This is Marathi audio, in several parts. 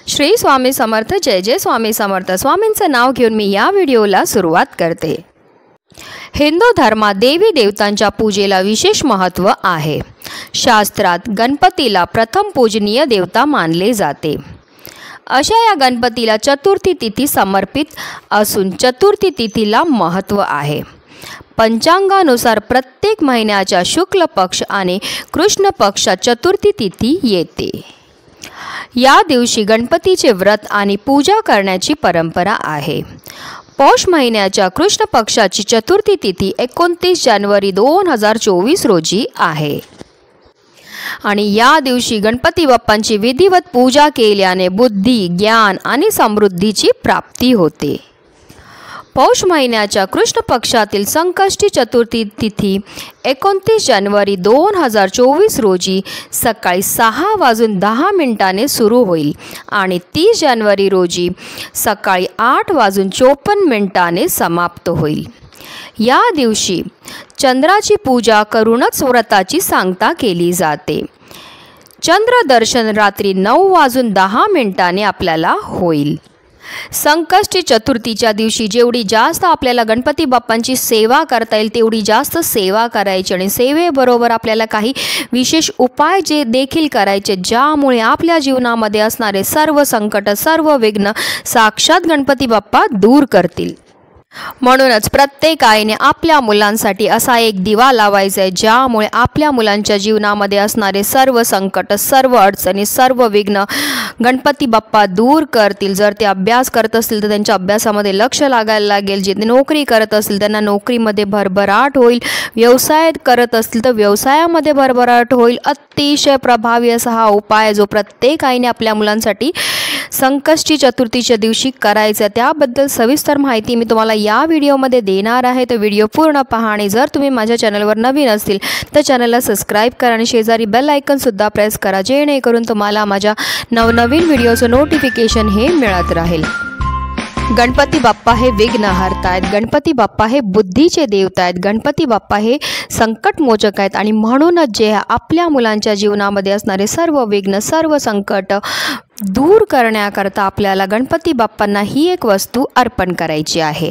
श्री स्वामी समर्थ. जय जय स्वामी समर्थ. स्वामींचं नाव घेऊन मी या व्हिडिओला सुरुवात करते. हिंदू धर्मात देवी देवतांच्या पूजेला विशेष महत्त्व आहे. शास्त्रात गणपतीला प्रथम पूजनीय देवता मानले जाते. अशा या गणपतीला चतुर्थी तिथी समर्पित असून चतुर्थी तिथीला महत्त्व आहे. पंचांगानुसार प्रत्येक महिन्याच्या शुक्ल पक्ष आणि कृष्ण पक्षात चतुर्थी तिथी येते. या दिवशी गणपतीचे व्रत आणि पूजा करण्याची परंपरा आहे. पौष महिन्याच्या कृष्ण पक्षाची चतुर्थी तिथी 29 जानेवारी 2024 रोजी आहे आणि या दिवशी गणपती बाप्पांची विधिवत पूजा केल्याने बुद्धी, ज्ञान आणि समृद्धीची प्राप्ती होते. पौष महिन्याच्या कृष्ण पक्षातील संकष्टी चतुर्थी तिथी 29 जानेवारी 2024 रोजी सकाळी 6:10 सुरू होईल आणि 30 जानेवारी रोजी सकाळी 8:54 समाप्त होईल. या दिवशी चंद्राची पूजा करूनच व्रताची सांगता केली जाते. चंद्रदर्शन रात्री 9:10 आपल्याला होईल. संकष्टी चतुर्थीच्या दिवशी जेवढी जास्त आपल्याला गणपती बाप्पांची सेवा करता येईल तेवढी जास्त सेवा करायची आणि सेवेबरोबर आपल्याला काही विशेष उपाय जे देखील करायचे ज्यामुळे आपल्या जीवनामध्ये असणारे सर्व संकट, सर्व विघ्न साक्षात गणपती बाप्पा दूर करतील. म्हणूनच प्रत्येक आईने आपल्या मुलांसाठी असा एक दिवा लावायचा आहे ज्यामुळे आपल्या मुलांच्या जीवनामध्ये असणारे सर्व संकट, सर्व अडचणी, सर्व विघ्न गणपती बाप्पा दूर करतील. जर ते अभ्यास करत असतील तर त्यांच्या अभ्यासामध्ये लक्ष लागायला लागेल. जे नोकरी करत असतील त्यांना नोकरीमध्ये भरभराट होईल. व्यवसाय करत असतील तर व्यवसायामध्ये भरभराट होईल. अतिशय प्रभावी असा हा उपाय जो प्रत्येक आईने आपल्या मुलांसाठी संकष्टी चतुर्थीच्या दिवशी करायचं. त्याबद्दल सविस्तर माहिती मी तुम्हाला या व्हिडिओमध्ये देणार आहे. तर व्हिडिओ पूर्ण पहा आणि जर तुम्ही माझ्या चॅनलवर नवीन असतील तर चॅनलला सबस्क्राईब करा आणि शेजारी बेल आयकॉनसुद्धा प्रेस करा जेणेकरून तुम्हाला माझ्या नवनवीन व्हिडिओचं नोटिफिकेशन हे मिळत राहील. गणपती बाप्पा हे विघ्नहर्ता आहेत. गणपती बाप्पा हे बुद्धीचे देवता आहेत. गणपती बाप्पा हे संकटमोचक आहेत आणि म्हणूनच जे आपल्या मुलांच्या जीवनामध्ये असणारे सर्व विघ्न, सर्व संकट दूर करण्याकरता आपल्याला गणपती बाप्पांना ही एक वस्तू अर्पण करायची आहे.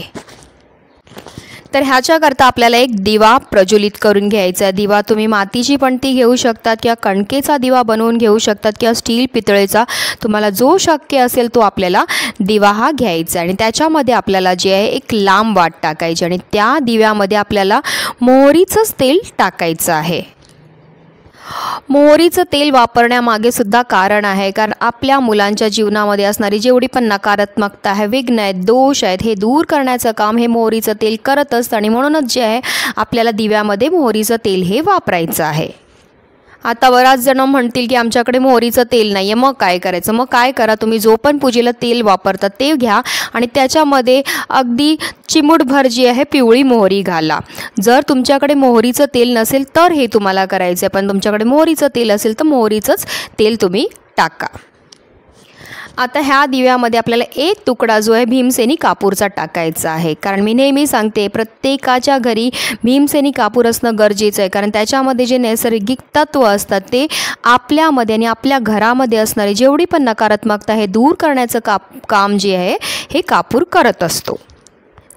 तर ह्याच्याकरता आपल्याला एक दिवा प्रज्वलित करून घ्यायचा आहे. दिवा तुम्ही मातीची पणती घेऊ शकतात किंवा कणकेचा दिवा बनवून घेऊ शकतात किंवा स्टील, पितळेचा, तुम्हाला जो शक्य असेल तो आपल्याला दिवा हा घ्यायचा आणि त्याच्यामध्ये आपल्याला जे आहे एक लांब वाट टाकायची आणि त्या दिव्यामध्ये आपल्याला मोहरीचंच तेल टाकायचं आहे. मोहरीचं तेल वापरण्यामागे सुद्धा कारण आहे, कारण आपल्या मुलांच्या जीवनामध्ये असणारी जेवढी पण नकारात्मकता आहे, विघ्न आहेत, दोष आहेत, हे दूर करण्याचं काम हे मोहरीचं तेल करत असतं आणि म्हणूनच जे आहे आपल्याला दिव्यामध्ये मोहरीचं तेल हे वापरायचं आहे. आता बराच जण म्हणतील की आमच्याकडे मोहरीचं तेल नाही आहे, मग काय करायचं? मग काय करा, तुम्ही जो पण पूजेला तेल वापरतात ते घ्या आणि त्याच्यामध्ये अगदी चिमूटभर जी आहे पिवळी मोहरी घाला. जर तुमच्याकडे मोहरीचं तेल नसेल तर हे तुम्हाला करायचं आहे, पण तुमच्याकडे मोहरीचं तेल असेल तर मोहरीचंच तेल तुम्ही टाका. आता ह्या दिव्यामध्ये आपल्याला एक तुकडा जो आहे भीमसेनी कापूरचा टाकायचा आहे, कारण मी नेहमी सांगते प्रत्येकाच्या घरी भीमसेनी कापूर असणं गरजेचं आहे, कारण त्याच्यामध्ये जे नैसर्गिक तत्व असतात ते आपल्यामध्ये आणि आपल्या घरामध्ये असणारी जेवढी पण नकारात्मकता हे दूर करण्याचं काम जे आहे हे कापूर करत असतो.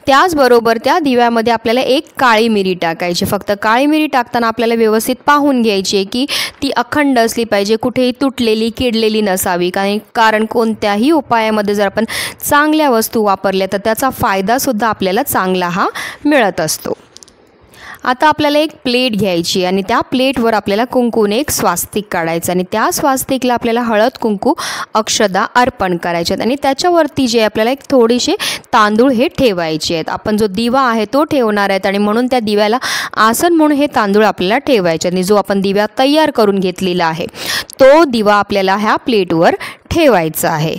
त्याचबरोबर त्या दिव्यामध्ये आपल्याला एक काळी मिरी टाकायची. फक्त काळी मिरी टाकताना आपल्याला व्यवस्थित पाहून घ्यायची आहे की ती अखंड असली पाहिजे, कुठेही तुटलेली, किडलेली नसावी. कारण कोणत्याही उपायामध्ये जर आपण चांगल्या वस्तू वापरल्या तर त्याचा फायदासुद्धा आपल्याला चांगला हा मिळत असतो. आता आपल्याला एक प्लेट घ्यायची आणि त्या प्लेटवर आपल्याला कुंकूने एक स्वास्तिक काढायचं आणि त्या स्वास्तिकला आपल्याला हळद, कुंकू, अक्षदा अर्पण करायचे आहेत आणि त्याच्यावरती जे आपल्याला एक थोडेसे तांदूळ हे ठेवायचे आहेत. आपण जो दिवा आहे तो ठेवणार आहेत आणि म्हणून त्या दिव्याला आसन म्हणून हे तांदूळ आपल्याला ठेवायचे आणि जो आपण दिवा तयार करून घेतलेला आहे तो दिवा आपल्याला ह्या प्लेटवर ठेवायचा आहे.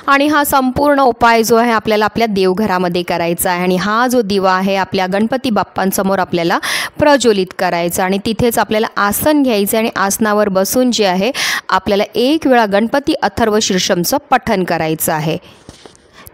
आणि हा संपूर्ण उपाय जो आहे आपल्याला आपल्या देवघरामध्ये करायचा आहे आणि हा जो दिवा आहे आपल्या गणपती बाप्पांसमोर आपल्याला प्रज्वलित करायचा आणि तिथेच आपल्याला आसन घ्यायचं आणि आसनावर बसून जे आहे आपल्याला एक वेळा गणपती अथर्व शीर्षमचं पठण करायचं आहे.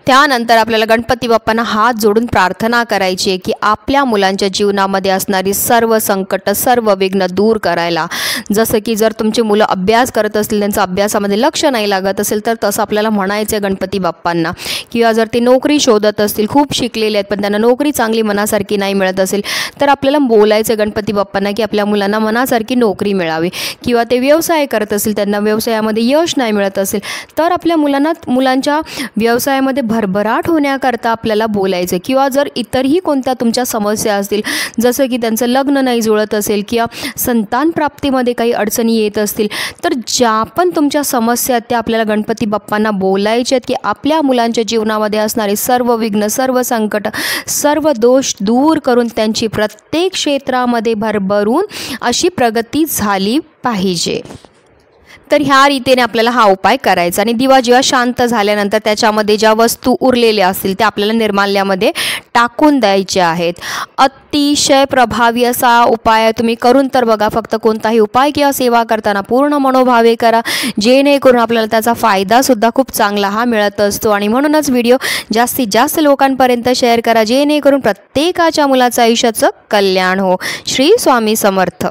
त्यानंतर आपल्याला गणपती बाप्पांना हात जोडून प्रार्थना करायची आहे की आपल्या मुलांच्या जीवनामध्ये असणारी सर्व संकट, सर्व विघ्न दूर करायला. जसं की जर तुमची मुलं अभ्यास करत असतील, त्यांचं अभ्यासामध्ये लक्ष नाही लागत असेल तर तसं आपल्याला म्हणायचं आहे गणपती बाप्पांना. किंवा जर ते नोकरी शोधत असतील, खूप शिकलेले आहेत पण त्यांना नोकरी चांगली मनासारखी नाही मिळत असेल तर आपल्याला बोलायचं गणपती बाप्पांना की आपल्या मुलांना मनासारखी नोकरी मिळावी. किंवा ते व्यवसाय करत असतील, त्यांना व्यवसायामध्ये यश नाही मिळत असेल तर आपल्या मुलांच्या व्यवसायामध्ये भरभराट होण्याकरता आपल्याला बोलायचं. किंवा जर इतरही कोणत्या तुमच्या समस्या असतील, जसं की त्यांचं लग्न नाही जुळत असेल किंवा संतान प्राप्तीमध्ये काही अडचणी येत असतील तर ज्या पण तुमच्या समस्या आहेत त्या आपल्याला गणपती बाप्पांना बोलायचे आहेत की आपल्या मुलांच्या जीवनामध्ये असणारे सर्व विघ्न, सर्व संकट, सर्व दोष दूर करून त्यांची प्रत्येक क्षेत्रामध्ये भरभरून अशी प्रगती झाली पाहिजे. तर ह्या रीतीने आपल्याला हा उपाय करायचा. आणि दिवा जेव्हा शांत झाल्यानंतर त्याच्यामध्ये ज्या वस्तू उरलेल्या असतील त्या आपल्याला निर्माल्यामध्ये टाकून द्यायच्या आहेत. अतिशय प्रभावी असा उपाय तुम्ही करून तर बघा. फक्त कोणताही उपाय किंवा सेवा करताना पूर्ण मनोभावे करा, जेणेकरून आपल्याला त्याचा फायदासुद्धा खूप चांगला हा मिळत असतो. आणि म्हणूनच व्हिडिओ जास्तीत जास्त लोकांपर्यंत शेअर करा, जेणेकरून प्रत्येकाच्या मुलाचं आयुष्याचं कल्याण हो. श्री स्वामी समर्थ.